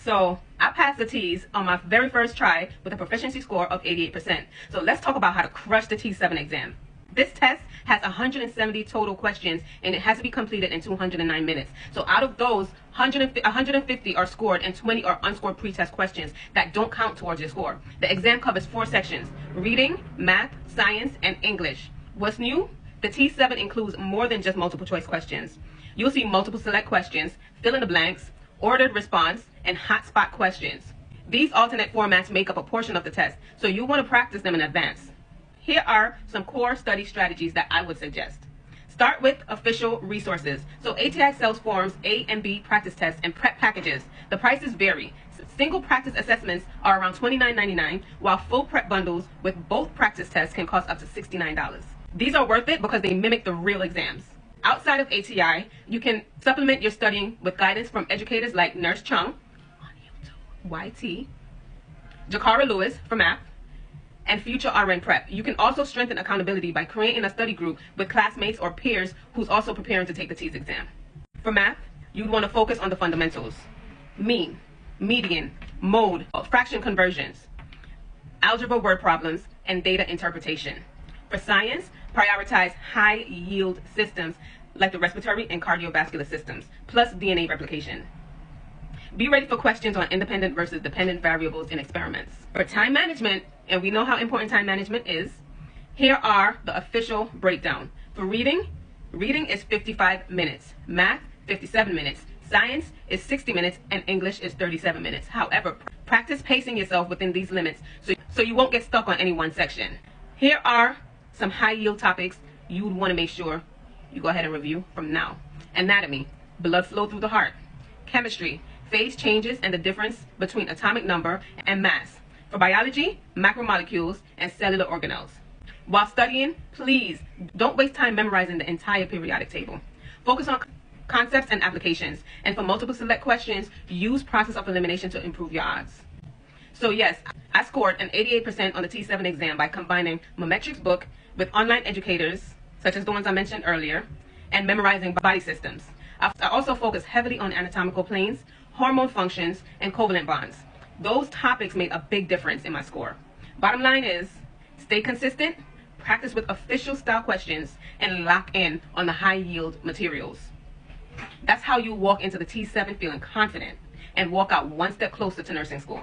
So I passed the TEAS on my very first try with a proficiency score of 88%. So let's talk about how to crush the T7 exam. This test has 170 total questions and it has to be completed in 209 minutes. So out of those, 150 are scored and 20 are unscored pretest questions that don't count towards your score. The exam covers 4 sections: reading, math, science, and English. What's new? The T7 includes more than just multiple choice questions. You'll see multiple select questions, fill in the blanks, ordered response, and hotspot questions. These alternate formats make up a portion of the test, so you want to practice them in advance. Here are some core study strategies that I would suggest. Start with official resources. So ATI sells forms A and B practice tests and prep packages. The prices vary. Single practice assessments are around $29.99, while full prep bundles with both practice tests can cost up to $69. These are worth it because they mimic the real exams. Outside of ATI, you can supplement your studying with guidance from educators like Nurse Chung on YouTube, YT, Jakara Lewis for math, and Future RN Prep. You can also strengthen accountability by creating a study group with classmates or peers who's also preparing to take the TEAS exam. For math, you'd want to focus on the fundamentals: mean, median, mode, fraction conversions, algebra word problems, and data interpretation. For science, prioritize high-yield systems like the respiratory and cardiovascular systems, plus DNA replication. Be ready for questions on independent versus dependent variables in experiments. For time management, and we know how important time management is, here are the official breakdown. For reading is 55 minutes, math 57 minutes, science is 60 minutes, and English is 37 minutes. However, practice pacing yourself within these limits so you won't get stuck on any one section. Here are some high-yield topics you would want to make sure you go ahead and review from now. Anatomy, blood flow through the heart. Chemistry, phase changes and the difference between atomic number and mass. For biology, macromolecules and cellular organelles. While studying, please don't waste time memorizing the entire periodic table. Focus on concepts and applications. And for multiple select questions, use process of elimination to improve your odds. So yes, I scored an 88% on the T7 exam by combining my metrics book with online educators, such as the ones I mentioned earlier, and memorizing body systems. I also focused heavily on anatomical planes, hormone functions, and covalent bonds. Those topics made a big difference in my score. Bottom line is, stay consistent, practice with official style questions, and lock in on the high-yield materials. That's how you walk into the T7 feeling confident and walk out one step closer to nursing school.